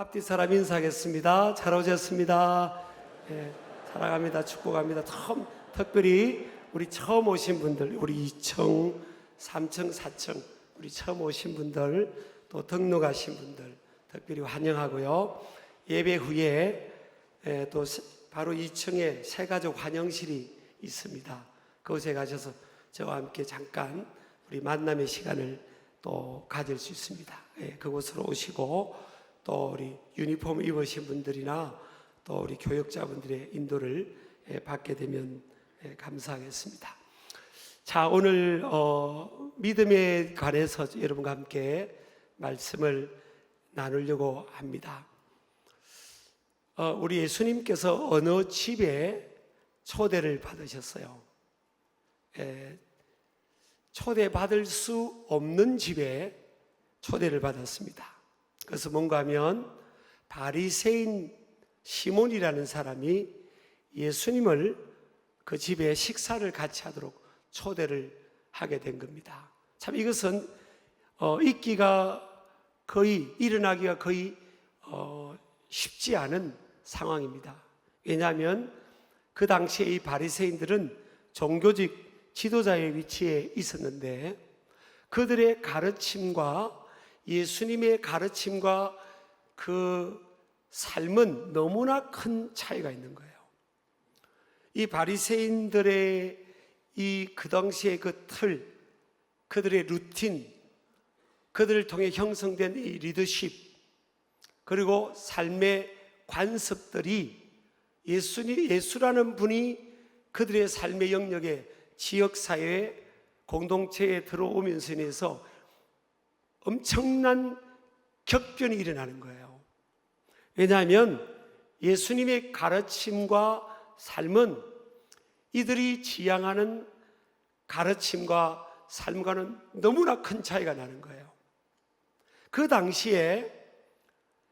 앞뒤 사람 인사하겠습니다. 잘 오셨습니다. 예, 사랑합니다. 축복합니다. 특별히 우리 처음 오신 분들, 우리 2층, 3층, 4층 우리 처음 오신 분들, 또 등록하신 분들 특별히 환영하고요. 예배 후에 또 바로 2층에 새가족 환영실이 있습니다. 그곳에 가셔서 저와 함께 잠깐 우리 만남의 시간을 또 가질 수 있습니다. 그곳으로 오시고 또 우리 유니폼 입으신 분들이나 또 우리 교역자분들의 인도를 받게 되면 감사하겠습니다. 자, 오늘 믿음에 관해서 여러분과 함께 말씀을 나누려고 합니다. 우리 예수님께서 어느 집에 초대를 받으셨어요. 초대받을 수 없는 집에 초대를 받았습니다. 그래서 뭔가 하면 바리새인 시몬이라는 사람이 예수님을 그 집에 식사를 같이 하도록 초대를 하게 된 겁니다. 참 이것은 일어나기가 거의 쉽지 않은 상황입니다. 왜냐하면 그 당시에 이 바리새인들은 종교적 지도자의 위치에 있었는데 그들의 가르침과 예수님의 가르침과 그 삶은 너무나 큰 차이가 있는 거예요. 이 바리새인들의 그 당시의 그 틀, 그들의 루틴, 그들을 통해 형성된 이 리더십, 그리고 삶의 관습들이 예수라는 분이 그들의 삶의 영역에 지역사회, 공동체에 들어오면서 인해서 엄청난 격변이 일어나는 거예요. 왜냐하면 예수님의 가르침과 삶은 이들이 지향하는 가르침과 삶과는 너무나 큰 차이가 나는 거예요. 그 당시에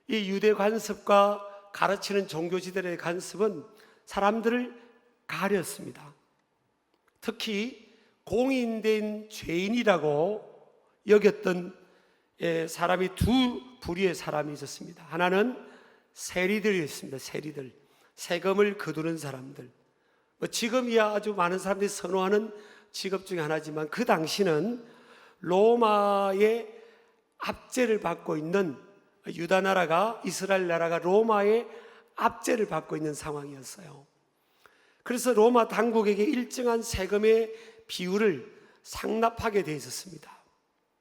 이 유대 관습과 가르치는 종교지들의 관습은 사람들을 가렸습니다. 특히 공인된 죄인이라고 여겼던 사람이 두 부류의 사람이 있었습니다. 하나는 세리들이었습니다. 세리들, 세금을 거두는 사람들. 지금이야 아주 많은 사람들이 선호하는 직업 중에 하나지만 그 당시는 로마의 압제를 받고 있는 유다 나라가, 이스라엘 나라가 로마의 압제를 받고 있는 상황이었어요. 그래서 로마 당국에게 일정한 세금의 비율을 상납하게 되어 있었습니다.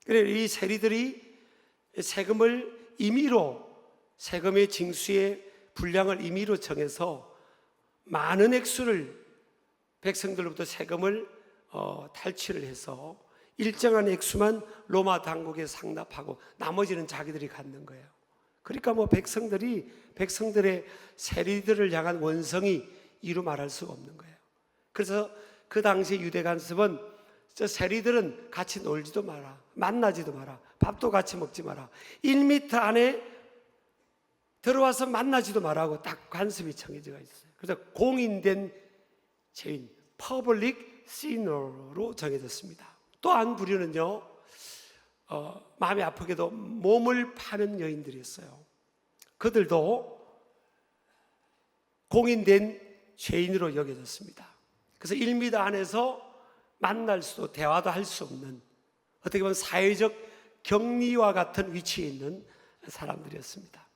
그래서 이 세리들이 세금을 임의로, 세금의 징수의 분량을 임의로 정해서 많은 액수를 백성들로부터 세금을 탈취를 해서 일정한 액수만 로마 당국에 상납하고 나머지는 자기들이 갖는 거예요. 그러니까 백성들의 세리들을 향한 원성이 이루 말할 수가 없는 거예요. 그래서 그 당시 유대 관습은 저 세리들은 같이 놀지도 마라, 만나지도 마라, 밥도 같이 먹지 마라, 1m 안에 들어와서 만나지도 마라고 딱 관습이 정해져 있어요. 그래서 공인된 죄인, 퍼블릭 시너로 정해졌습니다. 또 한 부류는요, 마음이 아프게도 몸을 파는 여인들이었어요. 그들도 공인된 죄인으로 여겨졌습니다. 그래서 1m 안에서 만날 수도 대화도 할 수 없는, 어떻게 보면 사회적 격리와 같은 위치에 있는 사람들이었습니다.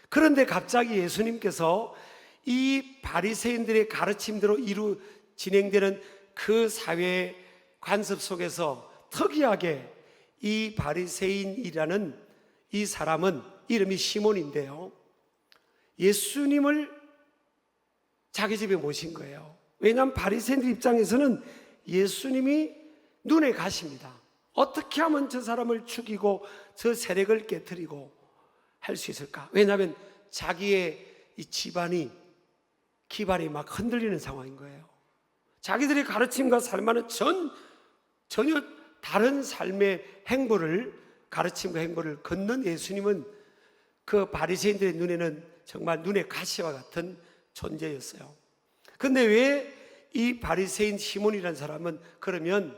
그런데 갑자기 예수님께서 이 바리새인들의 가르침대로 진행되는 그 사회 관습 속에서 특이하게 이 바리새인이라는 이 사람은 이름이 시몬인데요, 예수님을 자기 집에 모신 거예요. 왜냐하면 바리새인들 입장에서는 예수님이 눈에 가십니다. 어떻게 하면 저 사람을 죽이고 저 세력을 깨뜨리고 할 수 있을까? 왜냐하면 자기의 이 집안이, 기반이 막 흔들리는 상황인 거예요. 자기들의 가르침과 삶과는 전혀 다른 삶의 가르침과 행보를 걷는 예수님은 그 바리새인들의 눈에는 정말 눈의 가시와 같은 존재였어요. 그런데 왜 이 바리새인 시몬이라는 사람은 그러면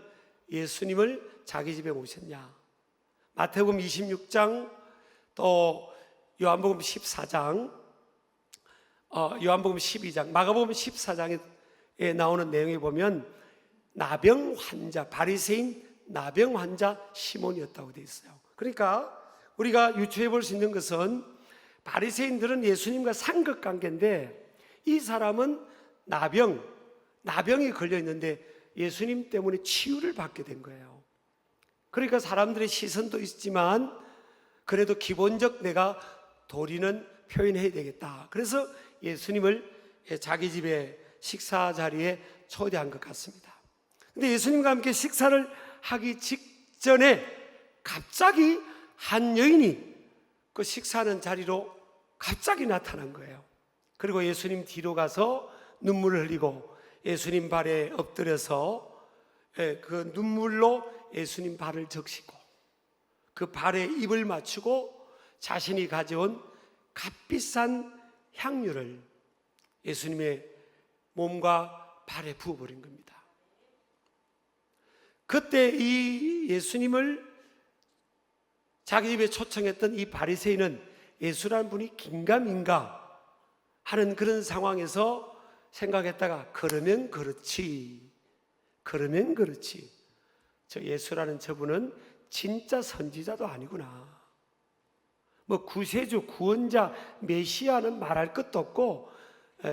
예수님을 자기 집에 모셨냐? 마태복음 26장 또 요한복음 14장, 요한복음 12장, 마가복음 14장에 나오는 내용에 보면 나병 환자, 바리새인 나병 환자 시몬이었다고 되어 있어요. 그러니까 우리가 유추해 볼 수 있는 것은 바리새인들은 예수님과 상극관계인데 이 사람은 나병이 걸려 있는데 예수님 때문에 치유를 받게 된 거예요. 그러니까 사람들의 시선도 있지만 그래도 기본적 내가 도리는 표현해야 되겠다. 그래서 예수님을 자기 집에 식사 자리에 초대한 것 같습니다. 근데 예수님과 함께 식사를 하기 직전에 갑자기 한 여인이 그 식사하는 자리로 갑자기 나타난 거예요. 그리고 예수님 뒤로 가서 눈물을 흘리고 예수님 발에 엎드려서 그 눈물로 예수님 발을 적시고 그 발에 입을 맞추고 자신이 가져온 값비싼 향유를 예수님의 몸과 발에 부어버린 겁니다. 그때 이 예수님을 자기 집에 초청했던 이 바리새인은 예수라는 분이 긴가민가 하는 그런 상황에서 생각했다가 그러면 그렇지, 저 예수라는 저분은 진짜 선지자도 아니구나. 뭐 구세주, 구원자, 메시아는 말할 것도 없고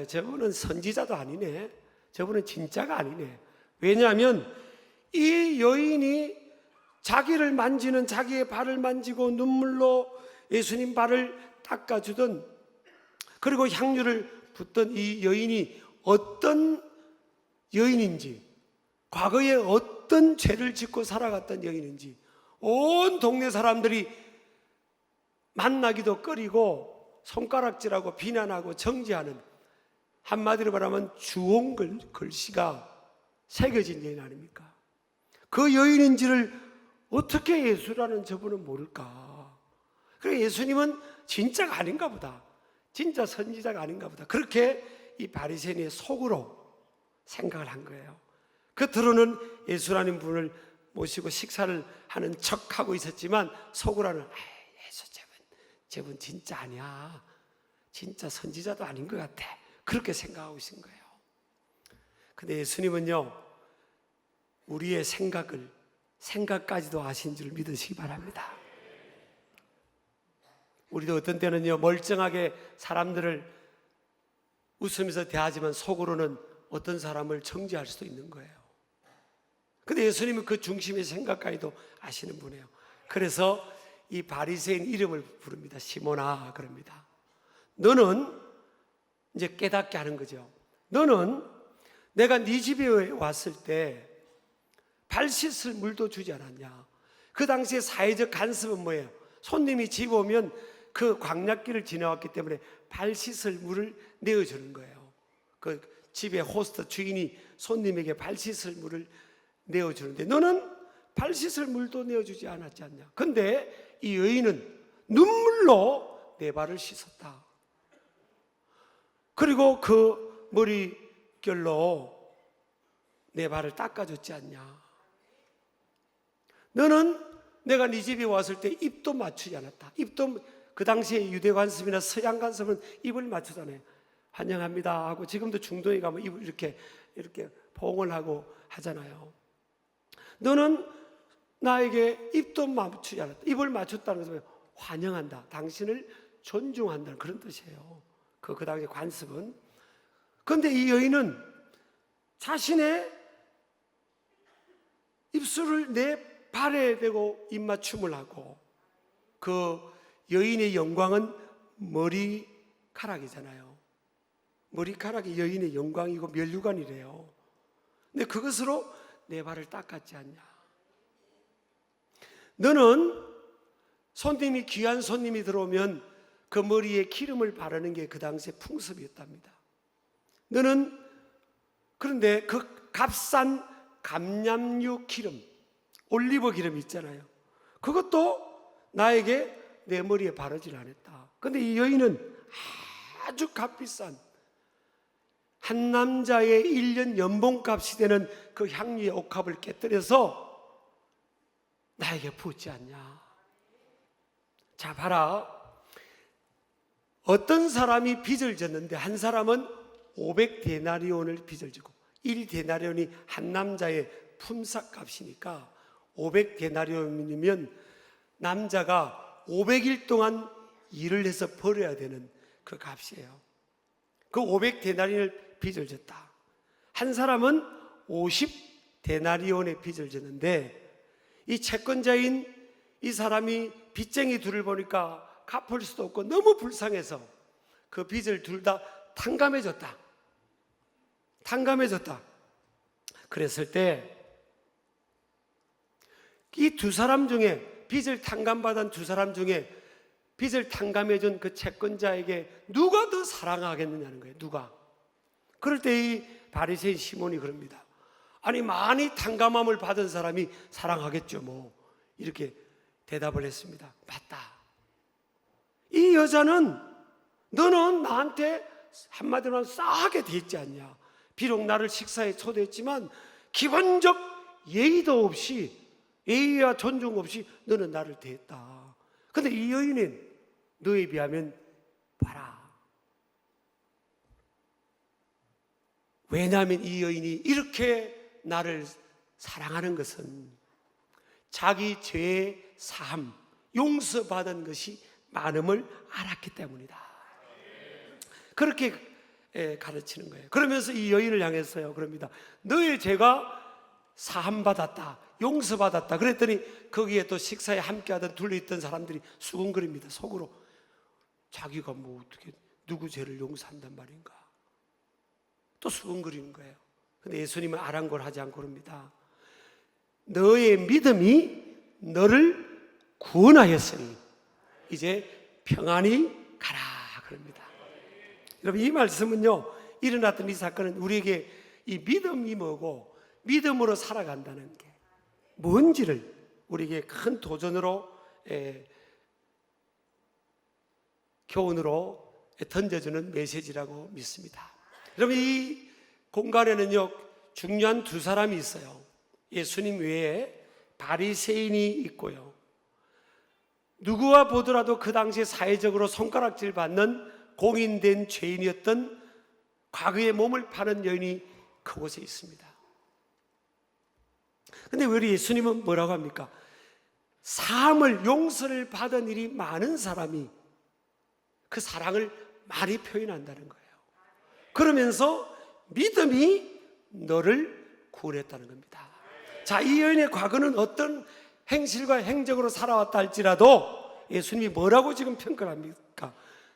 저분은 선지자도 아니네. 저분은 진짜가 아니네. 왜냐하면 이 여인이 자기를 만지는, 자기의 발을 만지고 눈물로 예수님 발을 닦아주던, 그리고 향유를 붓던 이 여인이 어떤 여인인지, 과거에 어떤 죄를 짓고 살아갔던 여인인지 온 동네 사람들이 만나기도 꺼리고 손가락질하고 비난하고 정죄하는, 한마디로 말하면 주홍 글씨가 새겨진 여인 아닙니까? 그 여인인지를 어떻게 예수라는 저분은 모를까? 그래, 예수님은 진짜가 아닌가 보다, 진짜 선지자가 아닌가 보다, 그렇게 이 바리새인의 속으로 생각을 한 거예요. 겉으로는 예수라는 분을 모시고 식사를 하는 척하고 있었지만 속으로는 예수 저분 진짜 아니야, 진짜 선지자도 아닌 것 같아, 그렇게 생각하고 있는 거예요. 근데 예수님은요, 우리의 생각까지도 아신 줄 믿으시기 바랍니다. 우리도 어떤 때는요, 멀쩡하게 사람들을 웃으면서 대하지만 속으로는 어떤 사람을 정죄할 수도 있는 거예요. 근데 예수님은 그 중심의 생각까지도 아시는 분이에요. 그래서 이 바리새인 이름을 부릅니다. 시몬아, 그럽니다. 너는, 이제 깨닫게 하는 거죠. 너는 내가 네 집에 왔을 때 발 씻을 물도 주지 않았냐? 그 당시에 사회적 간섭은 뭐예요? 손님이 집 오면 그 광약길을 지나왔기 때문에 발 씻을 물을 내어주는 거예요. 그 집의 호스트 주인이 손님에게 발 씻을 물을 내어주는데 너는 발 씻을 물도 내어주지 않았지 않냐? 근데 이 여인은 눈물로 내 발을 씻었다. 그리고 그 머릿결로 내 발을 닦아줬지 않냐? 너는 내가 네 집에 왔을 때 입도 맞추지 않았다. 입도, 그 당시에 유대 관습이나 서양 관습은 입을 맞추잖아요. 환영합니다 하고, 지금도 중동에 가면 입을 이렇게 포옹을 하고 하잖아요. 너는 나에게 입도 맞추지 않았다. 입을 맞췄다는 것은 환영한다, 당신을 존중한다는 그런 뜻이에요. 그 당시 관습은. 그런데 이 여인은 자신의 입술을 내 발에 대고 입맞춤을 하고, 그 여인의 영광은 머리카락이잖아요. 머리카락이 여인의 영광이고 면류관이래요. 근데 그것으로 내 발을 닦았지 않냐? 너는 손님이, 귀한 손님이 들어오면 그 머리에 기름을 바르는 게 그 당시의 풍습이었답니다. 너는 그런데 그 값싼 감람유 기름, 올리브 기름 있잖아요. 그것도 나에게 내 머리에 바르질 않았다. 그런데 이 여인은 아주 값비싼, 한 남자의 1년 연봉값이 되는 그 향유의 옥합을 깨뜨려서 나에게 부었지 않냐? 자, 봐라. 어떤 사람이 빚을 졌는데 한 사람은 500데나리온을 빚을 지고 1데나리온이 한 남자의 품삯값이니까 500데나리온이면 남자가 500일 동안 일을 해서 벌어야 되는 그 값이에요. 그 500데나리온을 빚을 졌다. 한 사람은 50데나리온의 빚을 졌는데 이 채권자인 이 사람이 빚쟁이 둘을 보니까 갚을 수도 없고 너무 불쌍해서 그 빚을 둘 다 탕감해줬다. 그랬을 때 이 두 사람 중에 빚을 탕감받은 두 사람 중에 빚을 탕감해준 그 채권자에게 누가 더 사랑하겠느냐는 거예요. 누가? 그럴 때 이 바리새인 시몬이 그럽니다. 아니 많이 탕감함을 받은 사람이 사랑하겠죠 뭐, 이렇게 대답을 했습니다. 맞다. 이 여자는 너는 나한테 한마디로 싸하게 대했지 않냐. 비록 나를 식사에 초대했지만 기본적 예의도 없이, 예의와 존중 없이 너는 나를 대했다. 근데 이 여인은 너에 비하면 봐라. 왜냐하면 이 여인이 이렇게 나를 사랑하는 것은 자기 죄의 사함, 용서받은 것이 많음을 알았기 때문이다. 그렇게 가르치는 거예요. 그러면서 이 여인을 향해서요, 그럽니다. 너의 죄가 사함받았다, 용서받았다. 그랬더니 거기에 또 식사에 함께하던 둘러있던 사람들이 수근거립니다. 속으로 자기가 뭐 어떻게 누구 죄를 용서한단 말인가, 또 수근거리는 거예요. 근데 예수님은 아랑곳하지 않고 그럽니다. 너의 믿음이 너를 구원하였으니 이제 평안히 가라 그럽니다. 여러분, 이 말씀은요, 일어났던 이 사건은 우리에게 이 믿음이 뭐고 믿음으로 살아간다는 게 뭔지를 우리에게 큰 도전으로, 교훈으로 던져주는 메시지라고 믿습니다. 여러분, 이 공간에는요 중요한 두 사람이 있어요. 예수님 외에 바리새인이 있고요, 누구와 보더라도 그 당시에 사회적으로 손가락질 받는 공인된 죄인이었던 과거의 몸을 파는 여인이 그곳에 있습니다. 근데 왜 우리 예수님은 뭐라고 합니까? 사함을, 용서를 받은 일이 많은 사람이 그 사랑을 많이 표현한다는 거예요. 그러면서 믿음이 너를 구원했다는 겁니다. 자, 이 여인의 과거는 어떤 행실과 행적으로 살아왔다 할지라도 예수님이 뭐라고 지금 평가를 합니까?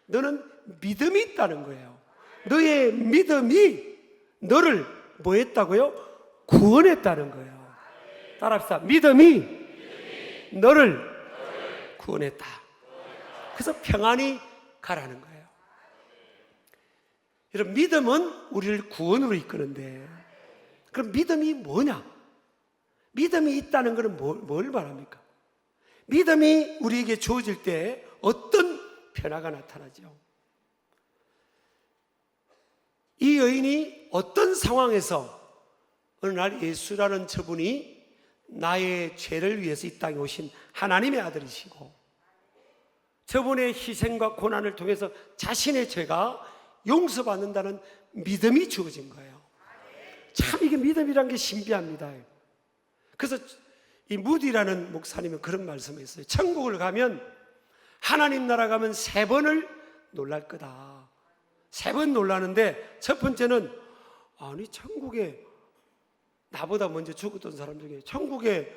너는 믿음이 있다는 거예요. 너의 믿음이 너를 뭐 했다고요? 구원했다는 거예요. 따라합시다. 믿음이 너를 구원했다. 그래서 평안히 가라는 거예요. 여러분, 믿음은 우리를 구원으로 이끄는데, 그럼 믿음이 뭐냐? 믿음이 있다는 것은 뭘 말합니까? 믿음이 우리에게 주어질 때 어떤 변화가 나타나죠? 이 여인이 어떤 상황에서 어느 날 예수라는 저분이 나의 죄를 위해서 이 땅에 오신 하나님의 아들이시고 저분의 희생과 고난을 통해서 자신의 죄가 용서받는다는 믿음이 주어진 거예요. 참 이게 믿음이란 게 신비합니다. 그래서 이 무디라는 목사님은 그런 말씀을 했어요. 천국을 가면, 하나님 나라 가면 3번을 놀랄 거다. 3번 놀라는데, 첫 번째는 아니 천국에 나보다 먼저 죽었던 사람 중에 천국에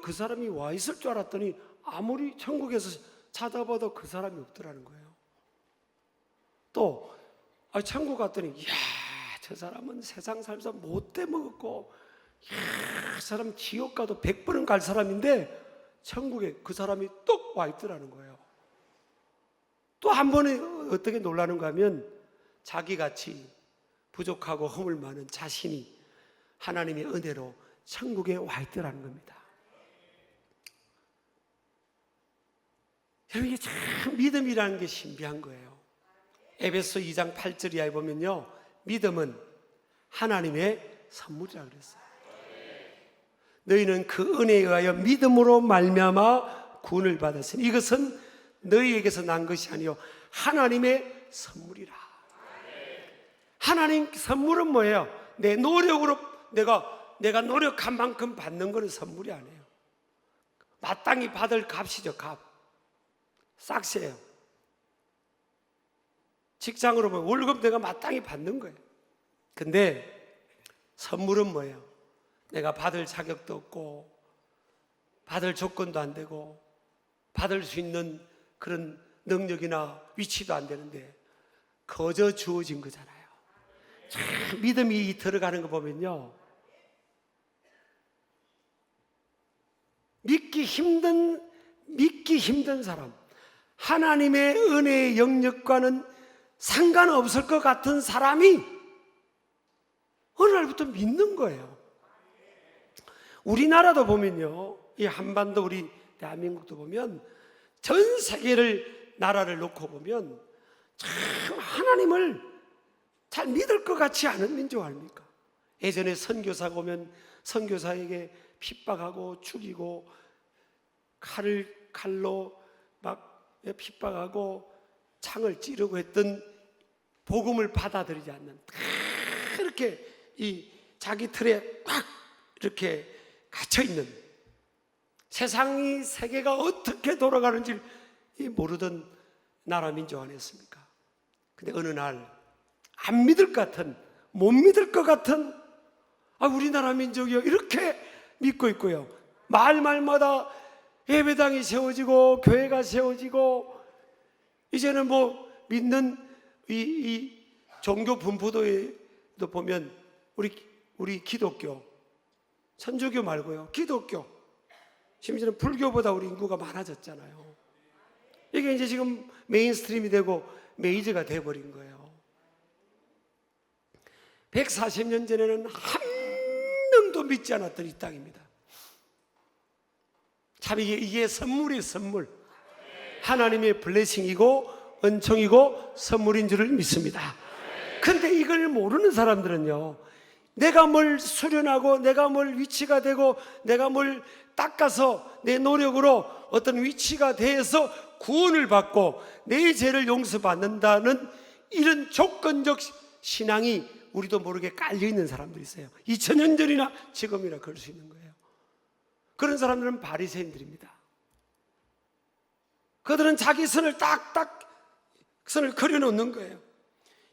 그 사람이 와 있을 줄 알았더니 아무리 천국에서 찾아봐도 그 사람이 없더라는 거예요. 또 천국 갔더니 이야, 저 사람은 세상 살면서 못돼 먹었고, 그 사람 지옥 가도 100번은 갈 사람인데 천국에 그 사람이 뚝 와 있더라는 거예요. 또 한 번은 어떻게 놀라는가 하면 자기같이 부족하고 허물 많은 자신이 하나님의 은혜로 천국에 와 있더라는 겁니다. 여러분, 이게 참 믿음이라는 게 신비한 거예요. 에베소 2장 8절 이하에 보면요, 믿음은 하나님의 선물이라고 그랬어요. 너희는 그 은혜에 의하여 믿음으로 말미암아 구원을 받았으니 이것은 너희에게서 난 것이 아니요 하나님의 선물이라. 하나님 선물은 뭐예요? 내 노력으로 내가 노력한 만큼 받는 것은 선물이 아니에요. 마땅히 받을 값이죠. 값. 싹시예요. 직장으로 보면 월급 내가 마땅히 받는 거예요. 근데 선물은 뭐예요? 내가 받을 자격도 없고 받을 조건도 안 되고 받을 수 있는 그런 능력이나 위치도 안 되는데 거저 주어진 거잖아요. 참 믿음이 들어가는 거 보면요, 믿기 힘든 사람, 하나님의 은혜의 영역과는 상관없을 것 같은 사람이 어느 날부터 믿는 거예요. 우리나라도 보면요, 이 한반도 우리 대한민국도 보면 전 세계를 나라를 놓고 보면 참 하나님을 잘 믿을 것 같지 않은 민족 아닙니까? 예전에 선교사가 오면 선교사에게 핍박하고 죽이고 칼로 막 핍박하고 창을 찌르고 했던 복음을 받아들이지 않는, 그렇게 이 자기 틀에 꽉 이렇게 갇혀있는, 세상이 세계가 어떻게 돌아가는지 모르던 나라 민족 아니었습니까? 근데 어느 날 안 믿을 것 같은, 못 믿을 것 같은, 우리나라 민족이요 이렇게 믿고 있고요, 마을마다 예배당이 세워지고 교회가 세워지고, 이제는 뭐 믿는 이 종교 분포도에도 보면 우리 기독교, 천주교 말고요, 기독교, 심지어는 불교보다 우리 인구가 많아졌잖아요. 이게 이제 지금 메인스트림이 되고 메이저가 돼버린 거예요. 140년 전에는 한 명도 믿지 않았던 이 땅입니다. 참 이게 선물이에요, 선물. 하나님의 블레싱이고 은총이고 선물인 줄을 믿습니다. 근데 이걸 모르는 사람들은요, 내가 뭘 수련하고 내가 뭘 위치가 되고 내가 뭘 닦아서 내 노력으로 어떤 위치가 돼서 구원을 받고 내 죄를 용서받는다는 이런 조건적 신앙이 우리도 모르게 깔려있는 사람들이 있어요. 2000년 전이나 지금이나 그럴 수 있는 거예요. 그런 사람들은 바리새인들입니다. 그들은 자기 선을 딱딱 선을 그려놓는 거예요.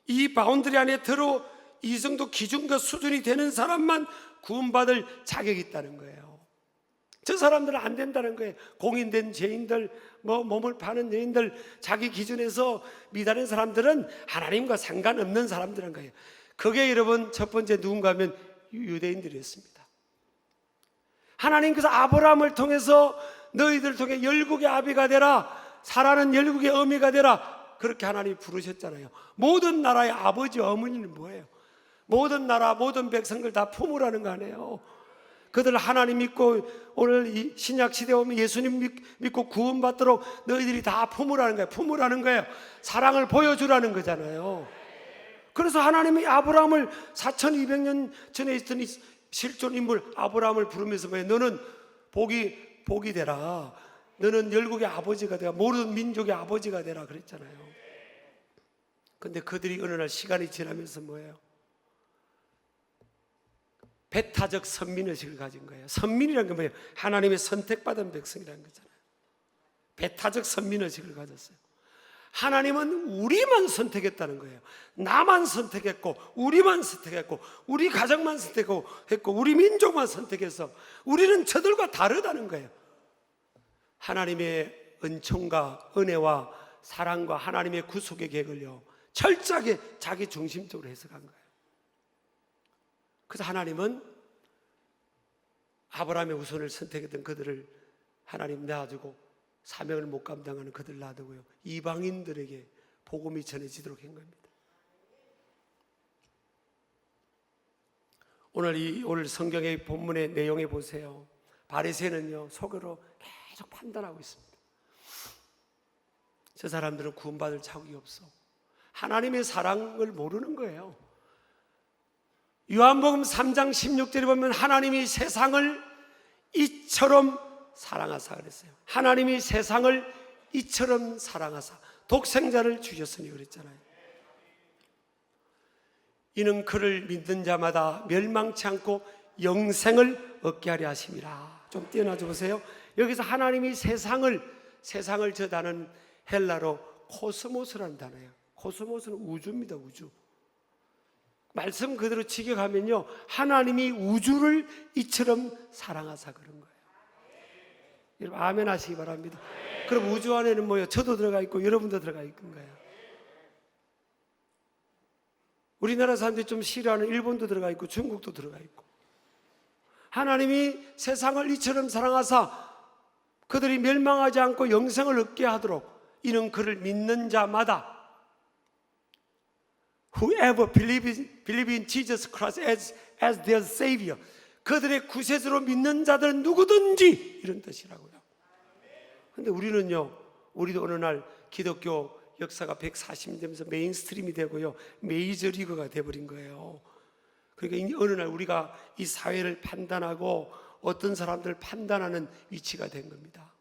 이 바운드리 안에 이 정도 기준과 수준이 되는 사람만 구원받을 자격이 있다는 거예요. 저 사람들은 안 된다는 거예요. 공인된 죄인들, 몸을 파는 죄인들, 자기 기준에서 미달한 사람들은 하나님과 상관없는 사람들인 거예요. 그게 여러분 첫 번째 누군가 하면 유대인들이었습니다. 하나님께서 아브라함을 통해서 너희들을 통해 열국의 아비가 되라, 사라는 열국의 어미가 되라, 그렇게 하나님이 부르셨잖아요. 모든 나라의 아버지 어머니는 뭐예요? 모든 나라 모든 백성들 다 품으라는 거 아니에요. 그들 하나님 믿고 오늘 이 신약 시대에 오면 예수님 믿고 구원받도록 너희들이 다 품으라는 거예요. 품으라는 거예요. 사랑을 보여주라는 거잖아요. 그래서 하나님이 아브라함을 4200년 전에 있던 이 실존 인물 아브라함을 부르면서 뭐예요? 너는 복이 되라, 너는 열국의 아버지가 되라, 모든 민족의 아버지가 되라 그랬잖아요. 근데 그들이 어느 날 시간이 지나면서 뭐예요? 배타적 선민의식을 가진 거예요. 선민이라는 게 뭐예요? 하나님의 선택받은 백성이라는 거잖아요. 배타적 선민의식을 가졌어요. 하나님은 우리만 선택했다는 거예요. 나만 선택했고 우리만 선택했고 우리 가정만 선택했고 우리 민족만 선택해서 우리는 저들과 다르다는 거예요. 하나님의 은총과 은혜와 사랑과 하나님의 구속의 계획을요 철저하게 자기 중심적으로 해석한 거예요. 그래서 하나님은 아브라함의 후손을 선택했던 그들을 하나님 놔두고 사명을 못 감당하는 그들 놔두고요 이방인들에게 복음이 전해지도록 한 겁니다. 오늘 성경의 본문의 내용에 보세요. 바리새인은요 속으로 계속 판단하고 있습니다. 저 사람들은 구원받을 자격이 없어. 하나님의 사랑을 모르는 거예요. 요한복음 3장 16절에 보면 하나님이 세상을 이처럼 사랑하사 그랬어요. 하나님이 세상을 이처럼 사랑하사 독생자를 주셨으니 그랬잖아요. 이는 그를 믿는 자마다 멸망치 않고 영생을 얻게 하려 하심이라. 좀 띄어놔줘 보세요. 여기서 하나님이 세상을 저 단어는 헬라로 코스모스라는 단어예요. 코스모스는 우주입니다. 우주. 말씀 그대로 직역하면요, 하나님이 우주를 이처럼 사랑하사 그런 거예요. 여러분 아멘 하시기 바랍니다. 그럼 우주 안에는 뭐예요? 저도 들어가 있고 여러분도 들어가 있는 거예요. 우리나라 사람들이 좀 싫어하는 일본도 들어가 있고 중국도 들어가 있고, 하나님이 세상을 이처럼 사랑하사 그들이 멸망하지 않고 영생을 얻게 하도록 이는 그를 믿는 자마다 Whoever believe in Jesus Christ as their Savior, 그들의 구세주로 믿는 자들은 누구든지 이런 뜻이라고요. 그런데 우리도 어느 날 기독교 역사가 140년 되면서 메인스트림이 되고요, 메이저리그가 돼버린 거예요. 그러니까 어느 날 우리가 이 사회를 판단하고 어떤 사람들을 판단하는 위치가 된 겁니다.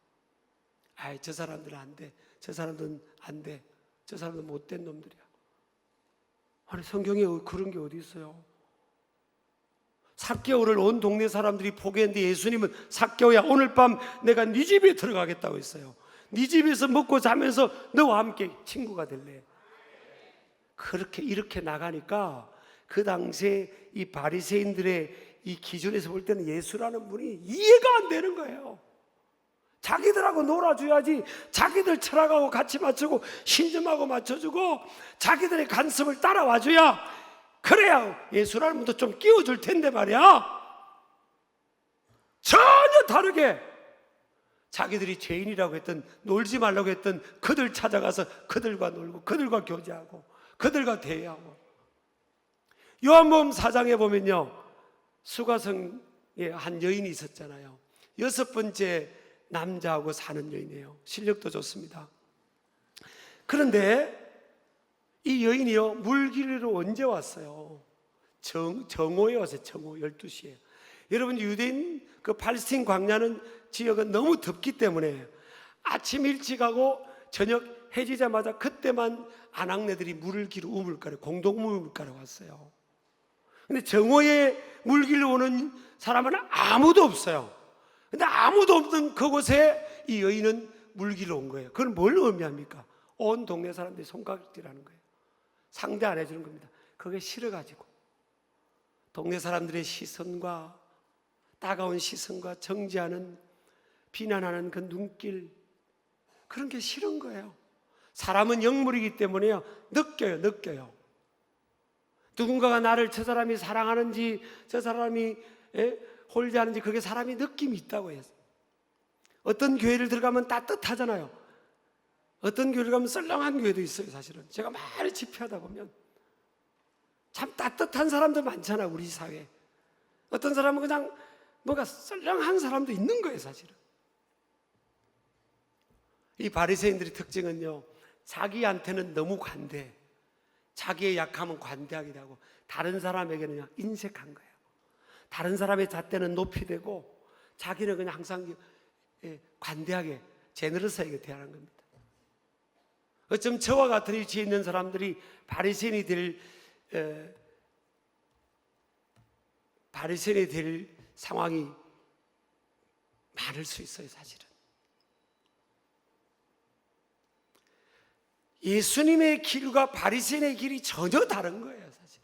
저 사람들은 안 돼, 저 사람들은 안 돼, 저 사람들은 못된 놈들이야. 아니 성경에 그런 게 어디 있어요? 삭개오를 온 동네 사람들이 포기했는데 예수님은 삭개오야, 오늘 밤 내가 네 집에 들어가겠다고 했어요. 네 집에서 먹고 자면서 너와 함께 친구가 될래. 이렇게 나가니까 그 당시에 이 바리새인들의 이 기준에서 볼 때는 예수라는 분이 이해가 안 되는 거예요. 자기들하고 놀아줘야지, 자기들 철학하고 같이 맞추고 신점하고 맞춰주고 자기들의 간섭을 따라와줘야, 그래야 예수라는 분도 좀 끼워줄 텐데 말이야. 전혀 다르게 자기들이 죄인이라고 했던, 놀지 말라고 했던 그들 찾아가서 그들과 놀고 그들과 교제하고 그들과 대화하고. 요한복음 4장에 보면요, 수가성에 한 여인이 있었잖아요. 6번째 남자하고 사는 여인이에요. 실력도 좋습니다. 그런데 이 여인이요, 물길로 언제 왔어요? 정오에 왔어요. 정오 12시에. 여러분 유대인 그 팔스틴 광야는 지역은 너무 덥기 때문에 아침 일찍 하고 저녁 해지자마자 그때만 아낙네들이 물을 기로 우물가로, 공동우물가로 왔어요. 근데 정오에 물길로 오는 사람은 아무도 없어요. 근데 아무도 없는 그곳에 이 여인은 물길로 온 거예요. 그건 뭘 의미합니까? 온 동네 사람들이 손가락질하는 거예요. 상대 안 해주는 겁니다. 그게 싫어가지고 동네 사람들의 시선과 따가운 시선과 정지하는, 비난하는 그 눈길, 그런 게 싫은 거예요. 사람은 영물이기 때문에요, 느껴요. 누군가가 나를, 저 사람이 사랑하는지 저 사람이 홀대하는지, 그게 사람이 느낌이 있다고 해요. 어떤 교회를 들어가면 따뜻하잖아요. 어떤 교회를 가면 썰렁한 교회도 있어요. 사실은 제가 많이 집회하다 보면 참 따뜻한 사람도 많잖아요, 우리 사회에. 어떤 사람은 그냥 뭔가 썰렁한 사람도 있는 거예요, 사실은. 이 바리새인들의 특징은요, 자기한테는 너무 관대, 자기의 약함은 관대하기도 하고, 다른 사람에게는 인색한 거예요. 다른 사람의 잣대는 높이 되고 자기는 그냥 항상 관대하게, 제너러스하게 대하는 겁니다. 어쩜 저와 같은 위치에 있는 사람들이 바리새인이 될 상황이 많을 수 있어요, 사실은. 예수님의 길과 바리새인의 길이 전혀 다른 거예요, 사실.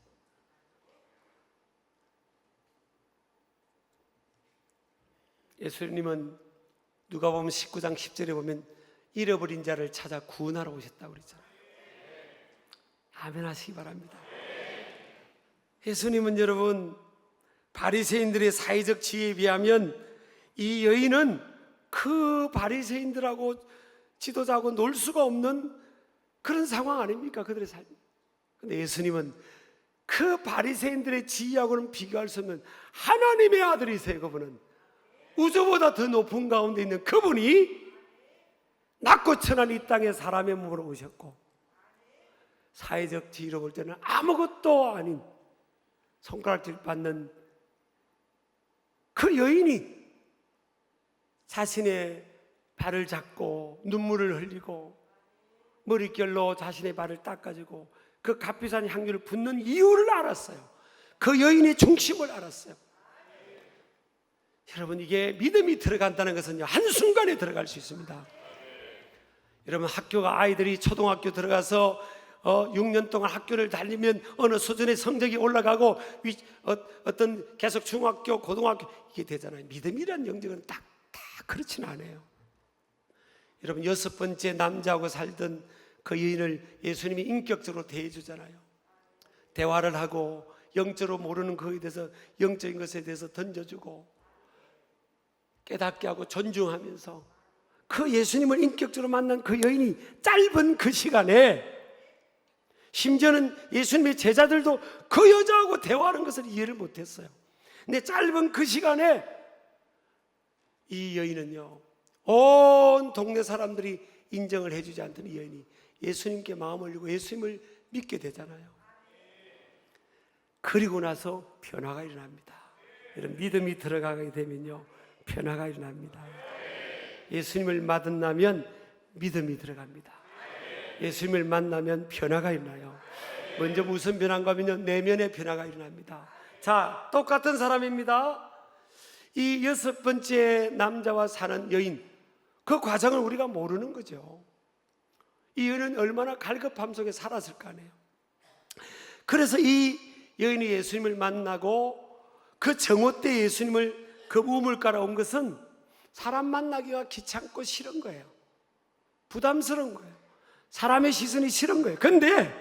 예수님은 누가복음 19장 10절에 보면 잃어버린 자를 찾아 구원하러 오셨다고 그랬잖아요. 아멘 하시기 바랍니다. 예수님은 여러분, 바리새인들의 사회적 지혜에 비하면 이 여인은 그 바리새인들하고 지도자하고 놀 수가 없는 그런 상황 아닙니까? 그들의 삶. 근데 예수님은 그 바리새인들의 지혜하고는 비교할 수 없는 하나님의 아들이세요. 그분은 우주보다 더 높은 가운데 있는 그분이 낮고 천한 이 땅에 사람의 몸으로 오셨고, 사회적 지위로 볼 때는 아무것도 아닌 손가락질 받는 그 여인이 자신의 발을 잡고 눈물을 흘리고 머릿결로 자신의 발을 닦아주고 그 값비싼 향유를 붓는 이유를 알았어요. 그 여인의 중심을 알았어요. 여러분, 이게 믿음이 들어간다는 것은요, 한순간에 들어갈 수 있습니다. 여러분, 학교가 아이들이 초등학교 들어가서 6년 동안 학교를 다니면 어느 수준의 성적이 올라가고 어떤 계속 중학교, 고등학교 이게 되잖아요. 믿음이란 영역은 다 그렇지는 않아요. 여러분, 6번째 남자하고 살던 그 여인을 예수님이 인격적으로 대해주잖아요. 대화를 하고 영적으로 모르는 거에 대해서 영적인 것에 대해서 던져주고 깨닫게 하고 존중하면서 그 예수님을 인격적으로 만난 그 여인이 짧은 그 시간에, 심지어는 예수님의 제자들도 그 여자하고 대화하는 것을 이해를 못했어요. 근데 짧은 그 시간에 이 여인은요, 온 동네 사람들이 인정을 해주지 않던 이 여인이 예수님께 마음을 열고 예수님을 믿게 되잖아요. 그리고 나서 변화가 일어납니다. 이런 믿음이 들어가게 되면요, 변화가 일어납니다. 예수님을 만나면 믿음이 들어갑니다. 예수님을 만나면 변화가 일어나요. 먼저 무슨 변화인가 하면요, 내면의 변화가 일어납니다. 자, 똑같은 사람입니다. 이 6번째 남자와 사는 여인, 그 과정을 우리가 모르는 거죠. 이 여인은 얼마나 갈급함 속에 살았을 거 아니에요. 그래서 이 여인이 예수님을 만나고 그 정오 때 예수님을 그 우물가로 온 것은 사람 만나기가 귀찮고 싫은 거예요. 부담스러운 거예요. 사람의 시선이 싫은 거예요. 그런데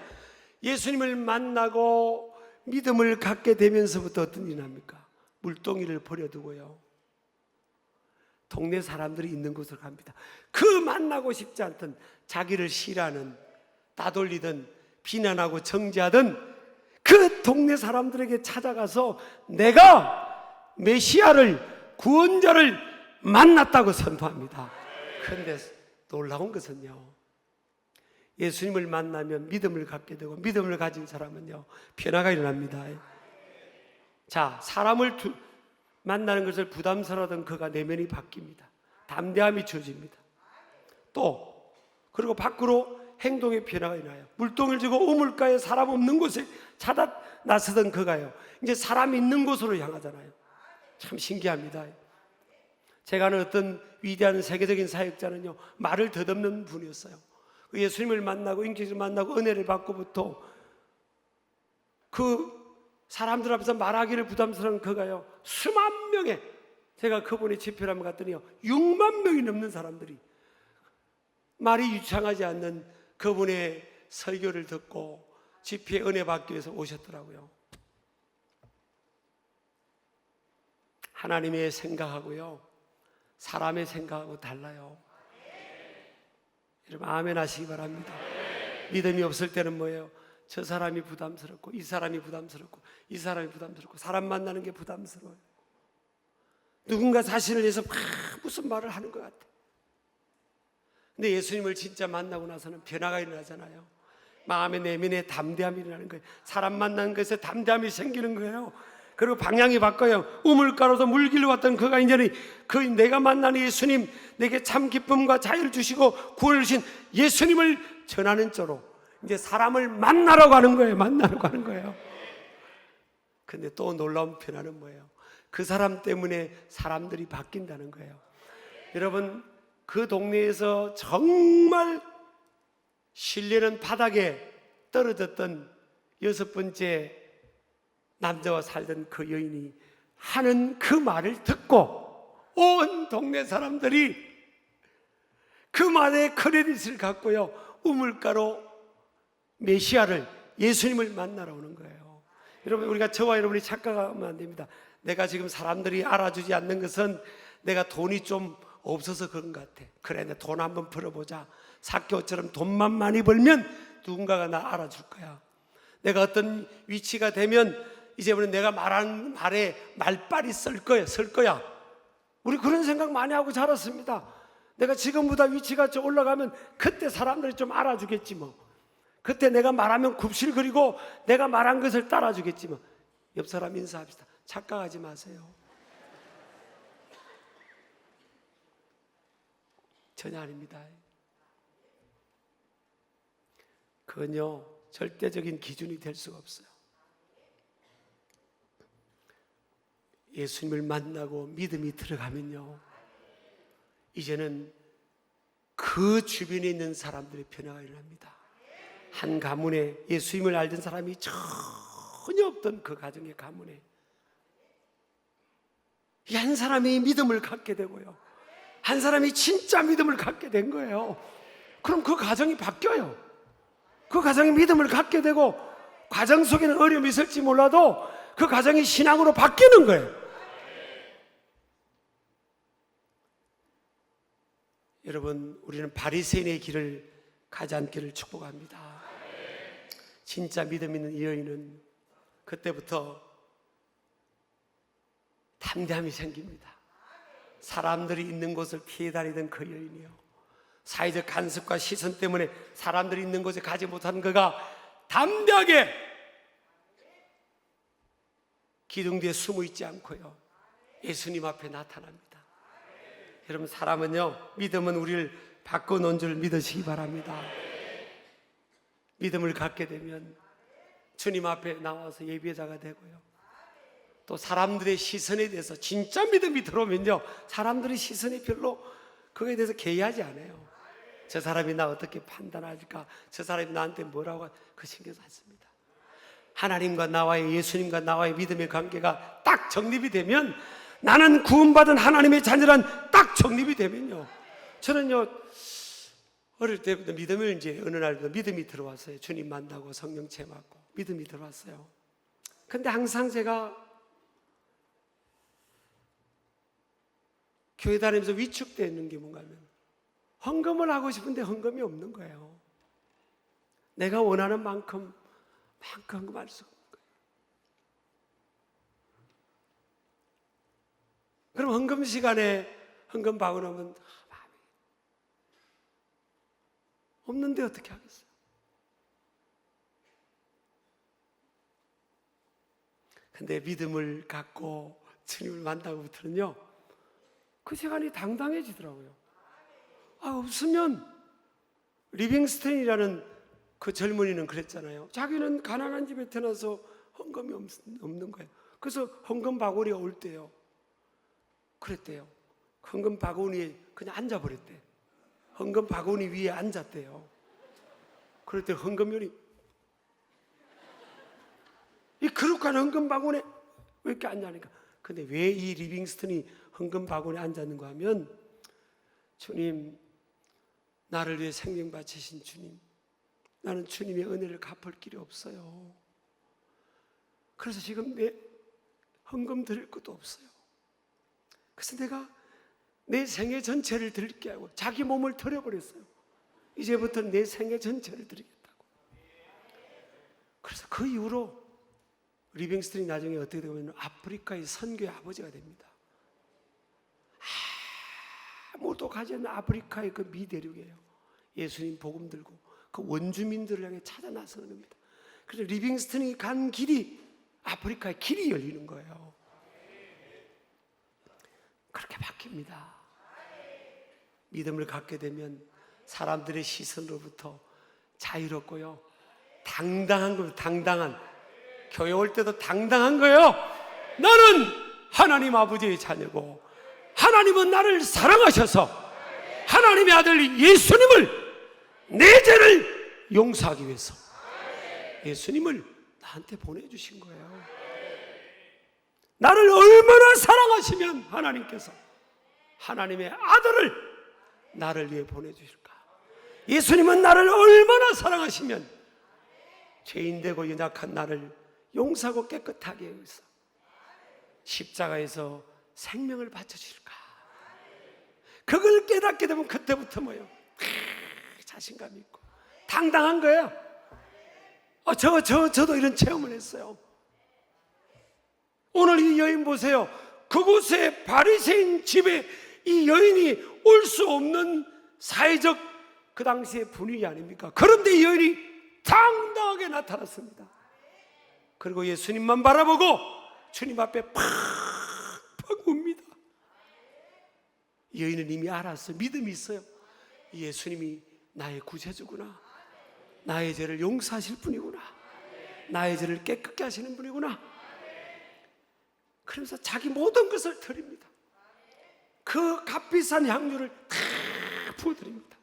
예수님을 만나고 믿음을 갖게 되면서부터 어떤 일이 납니까? 물동이를 버려두고요, 동네 사람들이 있는 곳으로 갑니다. 그 만나고 싶지 않던, 자기를 싫어하는, 따돌리던, 비난하고 정죄하던 그 동네 사람들에게 찾아가서 내가 메시아를, 구원자를 만났다고 선포합니다. 그런데 놀라운 것은요, 예수님을 만나면 믿음을 갖게 되고 믿음을 가진 사람은요, 변화가 일어납니다. 자, 사람을 만나는 것을 부담스러워하던 그가 내면이 바뀝니다. 담대함이 주어집니다. 또 그리고 밖으로 행동의 변화가 일어나요. 물동을 쥐고 우물가에 사람 없는 곳에 찾아 나서던 그가요, 이제 사람 있는 곳으로 향하잖아요. 참 신기합니다. 제가 아는 어떤 위대한 세계적인 사역자는요, 말을 더듬는 분이었어요. 예수님을 만나고 인격을 만나고 은혜를 받고부터 그 사람들 앞에서 말하기를 부담스러운 그가요, 수만 명의, 제가 그분의 집회를 한번 갔더니요, 6만 명이 넘는 사람들이 말이 유창하지 않는 그분의 설교를 듣고 집회에 은혜 받기 위해서 오셨더라고요. 하나님의 생각하고요, 사람의 생각하고 달라요. 여러분, 아멘 하시기 바랍니다. 믿음이 없을 때는 뭐예요? 저 사람이 부담스럽고 이 사람이 부담스럽고 이 사람이 부담스럽고 사람 만나는 게 부담스러워요. 누군가 자신을 위해서 막 무슨 말을 하는 것 같아. 근데 예수님을 진짜 만나고 나서는 변화가 일어나잖아요. 마음의 내면에 담대함이 일어나는 거예요. 사람 만나는 것에 담대함이 생기는 거예요. 그리고 방향이 바꿔요. 우물가로서 물길로 왔던 그가 이제는 그 내가 만나는 예수님, 내게 참 기쁨과 자유를 주시고 구원을 주신 예수님을 전하는 자로 이제 사람을 만나러 가는 거예요. 만나러 가는 거예요. 근데 또 놀라운 변화는 뭐예요? 그 사람 때문에 사람들이 바뀐다는 거예요. 여러분, 그 동네에서 정말 신뢰는 바닥에 떨어졌던 6번째 남자와 살던 그 여인이 하는 그 말을 듣고 온 동네 사람들이 그 말에 크레딧을 갖고요, 우물가로 메시아를, 예수님을 만나러 오는 거예요. 여러분, 우리가 저와 여러분이 착각하면 안 됩니다. 내가 지금 사람들이 알아주지 않는 것은 내가 돈이 좀 없어서 그런 것 같아. 그래, 내 돈 한번 벌어보자. 삭개오처럼 돈만 많이 벌면 누군가가 나 알아줄 거야. 내가 어떤 위치가 되면 이제부터 내가 말하는 말에 말빨이 설 거야. 우리 그런 생각 많이 하고 자랐습니다. 내가 지금보다 위치가 좀 올라가면 그때 사람들이 좀 알아주겠지 뭐. 그때 내가 말하면 굽실거리고 내가 말한 것을 따라주겠지 뭐. 옆 사람 인사합시다. 착각하지 마세요. 전혀 아닙니다. 그건요, 절대적인 기준이 될 수가 없어요. 예수님을 만나고 믿음이 들어가면요, 이제는 그 주변에 있는 사람들의 변화가 일어납니다. 한 가문에 예수님을 알던 사람이 전혀 없던 그 가정의 가문에 이 한 사람이 믿음을 갖게 되고요, 한 사람이 진짜 믿음을 갖게 된 거예요. 그럼 그 가정이 바뀌어요. 그 가정이 믿음을 갖게 되고, 과정 속에는 어려움이 있을지 몰라도 그 가정이 신앙으로 바뀌는 거예요. 여러분, 우리는 바리새인의 길을 가지 않기를 축복합니다. 진짜 믿음 있는 이 여인은 그때부터 담대함이 생깁니다. 사람들이 있는 곳을 피해 다니던 그 여인이요, 사회적 간섭과 시선 때문에 사람들이 있는 곳에 가지 못한 그가 담대하게 기둥 뒤에 숨어 있지 않고요, 예수님 앞에 나타납니다. 여러분, 사람은요, 믿음은 우리를 바꿔놓은 줄 믿으시기 바랍니다. 믿음을 갖게 되면 주님 앞에 나와서 예배자가 되고요, 또 사람들의 시선에 대해서 진짜 믿음이 들어오면요, 사람들의 시선이 별로 그거에 대해서 개의하지 않아요. 저 사람이 나 어떻게 판단할까, 저 사람이 나한테 뭐라고, 그 신경 쓰지 않습니다. 하나님과 나와의, 예수님과 나와의 믿음의 관계가 딱 정립이 되면, 나는 구원받은 하나님의 자녀란 딱 정립이 되면요, 저는요, 어릴 때부터 믿음을, 이제 어느 날부터 믿음이 들어왔어요. 주님 만나고 성령 체험하고 믿음이 들어왔어요. 근데 항상 제가 교회 다니면서 위축되는 게 뭔가 하면, 헌금을 하고 싶은데 헌금이 없는 거예요. 내가 원하는 만큼 헌금할 수가 없는 거예요. 그럼 헌금 시간에 헌금 받고 나면 마음이 없는데 어떻게 하겠어요? 근데 믿음을 갖고 주님을 만나고부터는요, 그 시간이 당당해지더라고요. 없으면, 리빙스턴이라는 그 젊은이는 그랬잖아요. 자기는 가난한 집에 태어나서 헌금이 없는 거예요. 그래서 헌금 바구니가 올 때요, 그랬대요. 헌금 바구니에 그냥 앉아버렸대. 헌금 바구니 위에 앉았대요. 그럴 때 헌금률이, 이 그릇간 헌금 바구니에 왜 이렇게 앉냐니까. 근데 왜 이 리빙스턴이 헌금 바구니에 앉았는가 하면, 주님, 나를 위해 생명 바치신 주님, 나는 주님의 은혜를 갚을 길이 없어요. 그래서 지금 내 헌금 드릴 것도 없어요. 그래서 내가 내 생애 전체를 드릴게 하고 자기 몸을 드려버렸어요. 이제부터 내 생애 전체를 드리겠다고. 그래서 그 이후로 리빙스턴이 나중에 어떻게 되냐면 아프리카의 선교의 아버지가 됩니다. 아무도 가지 않는 아프리카의 그 미대륙이에요. 예수님 복음 들고 그 원주민들을 향해 찾아 나서는 겁니다. 그래서 리빙스턴이 간 길이, 아프리카의 길이 열리는 거예요. 그렇게 바뀝니다. 믿음을 갖게 되면 사람들의 시선으로부터 자유롭고요, 당당한 거예요. 당당한, 교회 올 때도 당당한 거예요. 나는 하나님 아버지의 자녀고, 하나님은 나를 사랑하셔서 하나님의 아들 예수님을, 내 죄를 용서하기 위해서 예수님을 나한테 보내주신 거예요. 나를 얼마나 사랑하시면 하나님께서 하나님의 아들을 나를 위해 보내주실까. 예수님은 나를 얼마나 사랑하시면 죄인되고 연약한 나를 용서하고 깨끗하게 해서 십자가에서 생명을 바쳐주실까. 그걸 깨닫게 되면 그때부터 뭐예요? 자신감 있고 당당한 거예요. 저도 이런 체험을 했어요. 오늘 이 여인 보세요. 그곳에 바리새인 집에 이 여인이 올 수 없는 사회적 그 당시의 분위기 아닙니까? 그런데 이 여인이 당당하게 나타났습니다. 그리고 예수님만 바라보고 주님 앞에 팍팍 웁니다. 이 여인은 이미 알았어요. 믿음이 있어요. 예수님이 나의 구세주구나, 나의 죄를 용서하실 분이구나. 나의 죄를 깨끗게 하시는 분이구나. 그러면서 자기 모든 것을 드립니다. 그 값비싼 향유를 다 부어드립니다.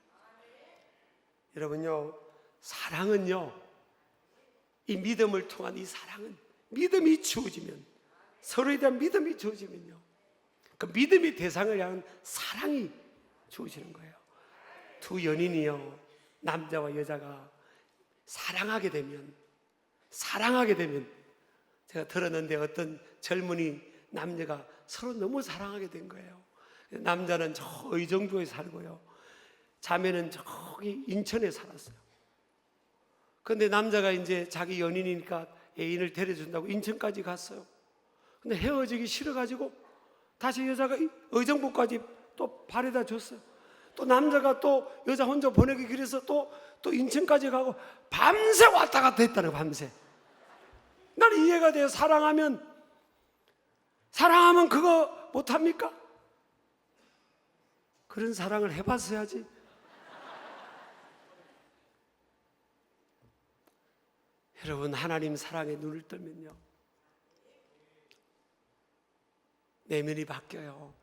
여러분요, 사랑은요, 이 믿음을 통한 이 사랑은 믿음이 주어지면, 서로에 대한 믿음이 주어지면요, 그 믿음의 대상을 향한 사랑이 주어지는 거예요. 두 연인이요, 남자와 여자가 사랑하게 되면 제가 들었는데 어떤 젊은이 남녀가 서로 너무 사랑하게 된 거예요. 남자는 저 의정부에 살고요, 자매는 저기 인천에 살았어요. 그런데 남자가 이제 자기 연인이니까 애인을 데려준다고 인천까지 갔어요. 근데 헤어지기 싫어가지고 다시 여자가 의정부까지 또 바래다 줬어요. 또 남자가 또 여자 혼자 보내기 그래서 또 인천까지 가고 밤새 왔다 갔다 했다는 거예요. 밤새. 나는 이해가 돼요. 사랑하면 그거 못합니까? 그런 사랑을 해봤어야지. 여러분, 하나님 사랑에 눈을 뜨면요, 내면이 바뀌어요.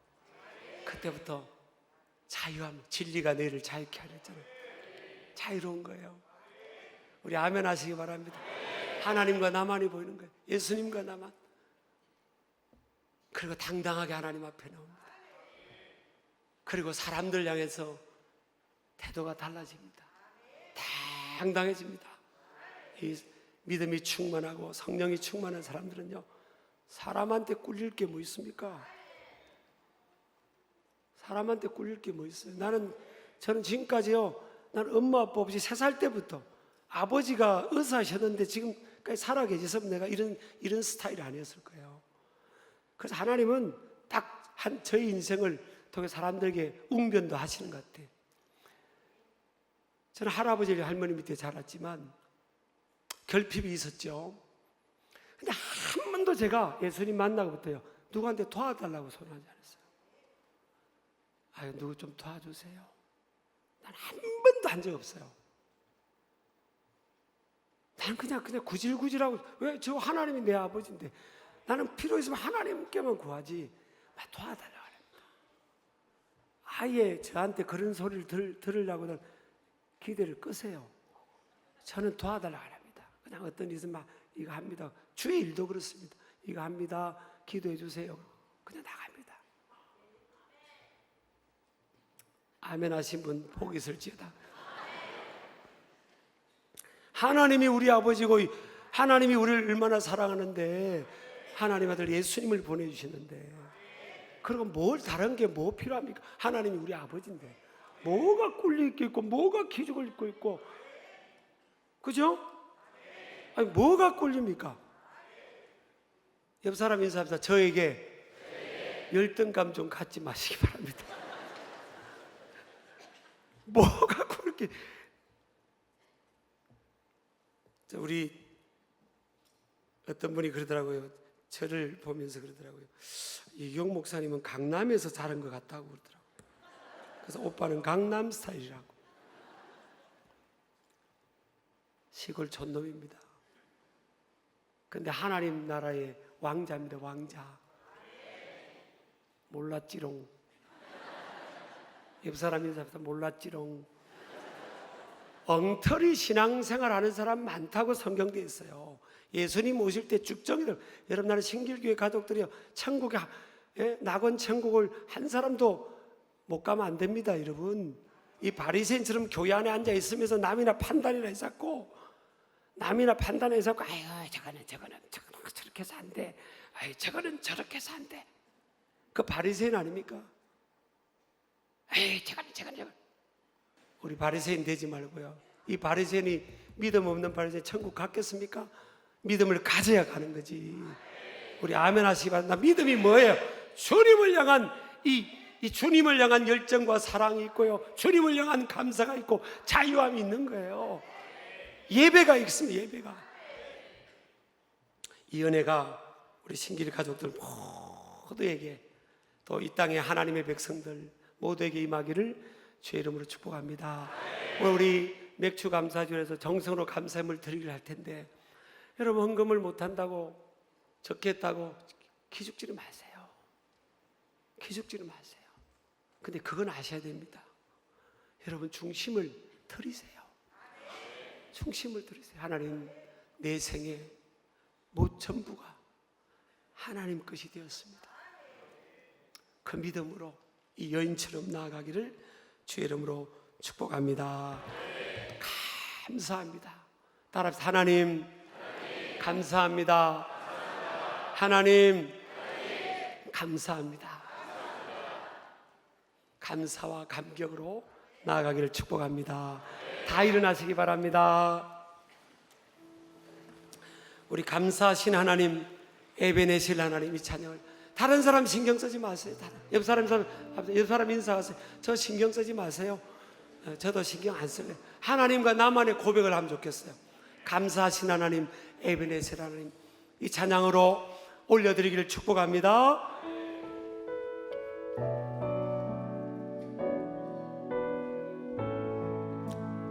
그때부터 자유함, 진리가 너희를 자유케 하려 했잖아요. 자유로운 거예요. 우리 아멘 하시기 바랍니다. 하나님과 나만이 보이는 거예요. 예수님과 나만. 그리고 당당하게 하나님 앞에 나옵니다. 그리고 사람들 향해서 태도가 달라집니다. 당당해집니다. 이 믿음이 충만하고 성령이 충만한 사람들은요, 사람한테 꿀릴 게 뭐 있습니까? 사람한테 꿀릴 게 뭐 있어요? 저는 지금까지요, 나는 엄마 아빠 없이 3살 때부터 아버지가 의사하셨는데 지금까지 살아계셔서 내가 이런 스타일이 아니었을 거예요. 그래서 하나님은 딱 저희 인생을 통해 사람들에게 웅변도 하시는 것 같아요. 저는 할아버지 할머니 밑에 자랐지만 결핍이 있었죠. 근데 한 번도 제가 예수님 만나고부터요, 누구한테 도와달라고 소원하지 않았어요. 아유, 누구 좀 도와주세요. 난 한 번도 한 적 없어요. 난 그냥 구질구질하고, 왜? 저 하나님이 내 아버지인데 나는 필요 있으면 하나님께만 구하지 도와달라고 합니다. 아예 저한테 그런 소리를 들으려고 는 기대를 끄세요. 저는 도와달라고 합니다. 그냥 어떤 일은 막 이거 합니다. 주의 일도 그렇습니다. 이거 합니다. 기도해 주세요. 그냥 나갑니다. 아멘 하신 분 복 있을지어다. 하나님이 우리 아버지고 하나님이 우리를 얼마나 사랑하는데 하나님 아들 예수님을 보내주시는데, 그리고 뭘 다른 게 뭐 필요합니까? 하나님이 우리 아버지인데 뭐가 꿀리 있고 뭐가 기죽을 입고 있고, 그죠? 아니, 뭐가 꿀립니까? 옆 사람 인사합시다. 저에게 열등감 좀 갖지 마시기 바랍니다. 뭐가 그렇게. 우리 어떤 분이 그러더라고요. 저를 보면서 그러더라고요. 이경 목사님은 강남에서 자란 것 같다고 그러더라고요. 그래서 오빠는 강남 스타일이라고. 시골 촌놈입니다. 근데 하나님 나라의 왕자입니다. 왕자. 몰랐지롱. 옆 사람 인사합니다. 몰랐지롱. 엉터리 신앙생활하는 사람 많다고 성경되어 있어요. 예수님 오실 때 쭉정이들, 여러분, 나는 신길교회 가족들이요, 천국에 낙원 천국을 한 사람도 못 가면 안 됩니다. 여러분, 이 바리새인처럼 교회 안에 앉아 있으면서 남이나 판단이나 해서 남이나 판단해서 아유 저거는 저렇게 해서 안 돼, 아유 저거는 저렇게 해서 안 돼. 그 바리새인 아닙니까? 에이 저거는 우리 바리새인 되지 말고요. 이 바리새인이 믿음 없는 바리새인 천국 갔겠습니까? 믿음을 가져야 가는 거지. 우리 아멘 하시기 바랍니다. 믿음이 뭐예요? 주님을 향한 이 주님을 향한 열정과 사랑이 있고요, 주님을 향한 감사가 있고 자유함이 있는 거예요. 예배가 있습니다. 예배가. 이 은혜가 우리 신길 가족들 모두에게, 또 이 땅의 하나님의 백성들 모두에게 임하기를 주의 이름으로 축복합니다. 우리 맥주 감사주에서 정성으로 감사함을 드리기를 할 텐데, 여러분 헌금을 못한다고 적겠다고 기죽지를 마세요. 기죽지를 마세요. 근데 그건 아셔야 됩니다. 여러분 중심을 들이세요. 중심을 들이세요. 하나님, 내 생애 전부가 하나님 것이 되었습니다. 그 믿음으로 이 여인처럼 나아가기를 주의 이름으로 축복합니다. 감사합니다. 따라합시다. 하나님, 감사합니다. 하나님, 감사합니다. 감사와 감격으로 나아가기를 축복합니다. 다 일어나시기 바랍니다. 우리 감사하신 하나님, 에베네셀 하나님, 이 찬양을 다른 사람 신경 쓰지 마세요. 옆 사람 인사하세요. 저 신경 쓰지 마세요. 저도 신경 안 쓸래요. 하나님과 나만의 고백을 하면 좋겠어요. 감사하신 하나님, 에베네셀 하나님, 이 찬양으로 올려드리기를 축복합니다.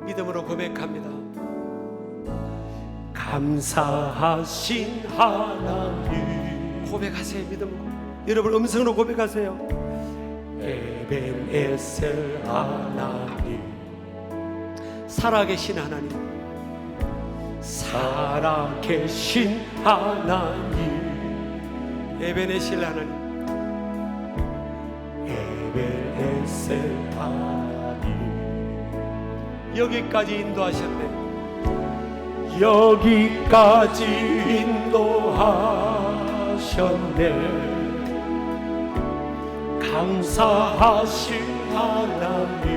믿음으로 고백합니다. 감사하신 하나님, 고백하세요. 믿음으로. 여러분 음성으로 고백하세요. 에벤에셀 하나님, 살아계신 하나님, 살아계신 하나님, 에벤에셀 하나님, 에벤에셀 하나님, 여기까지 인도하셨네. 여기까지 인도하셨네. 감사하신 하나님,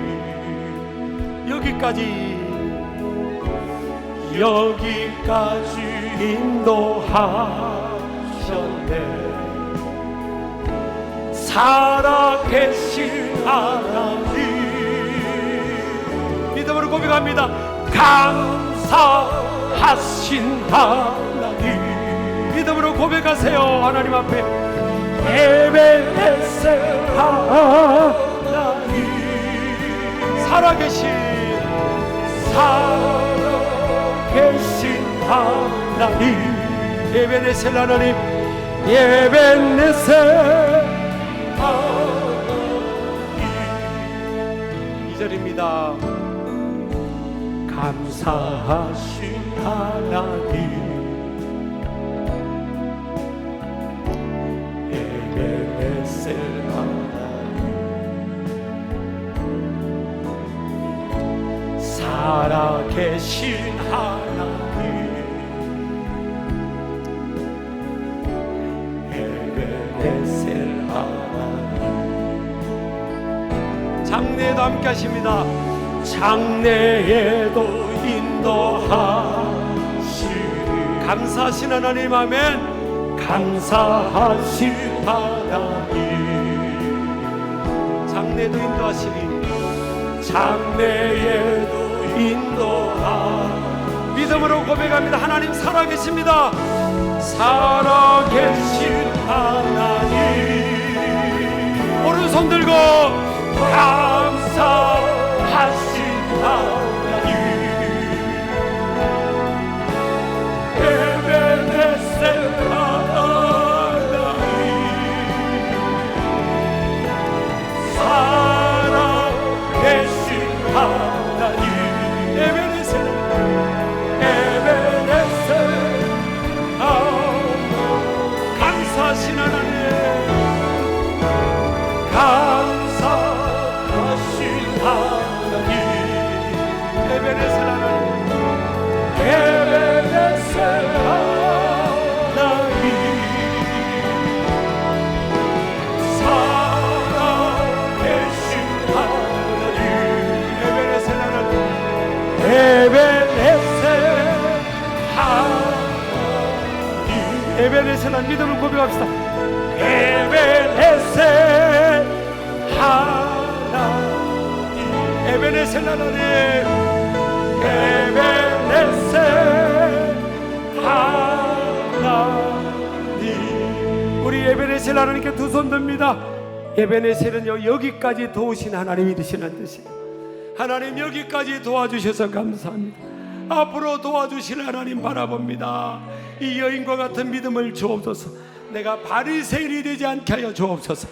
여기까지 인도하셨네. 살아계신 하나님, 믿음으로 고백합니다. 감사하신 하나님, 믿음으로 고백하세요. 하나님 앞에 에베네셀 하나님, 살아계신 하나님, 에베네셀 하나님, 에베네셀 하나님. 2절입니다. 감사하신 하나님, 에베네셀 하나님, 살아계신 하나님, 에베네셀 하나님. 장래에도 함께 하십니다. 장래에도 인도하시니. 감사하신 하나님, 아멘. 감사하신 하나님, 장래에도 인도하시니. 장래에도 인도하시니. 믿음으로 고백합니다. 하나님 살아계십니다. 살아계신 하나님, 오른손 들고 감사하신 하나님, 에베네셀 하나님, 살아계신 하나님, 에베네셀 감사하신 하나님, 감사하신 하나님, 에베네셀 하나님, 에베네셀 하나님, 살아계신 하나님, 에베네셀 하나님, 에베네셀 하나님, 에베네셀 하나님. 믿음을 고백합시다. 에베네셀 하나님, 에베네셀 하나님, 에베네셀 하나님. 우리 에베네셀 하나님께 두 손 듭니다. 에베네셀은요, 여기까지 도우신 하나님이 되시는 뜻이에요. 하나님 여기까지 도와주셔서 감사합니다. 앞으로 도와주실 하나님 바라봅니다. 이 여인과 같은 믿음을 주옵소서. 내가 바리새인이 되지 않게 하여 주옵소서.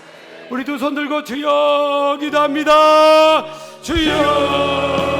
우리 두 손 들고 주여 기도합니다. 주여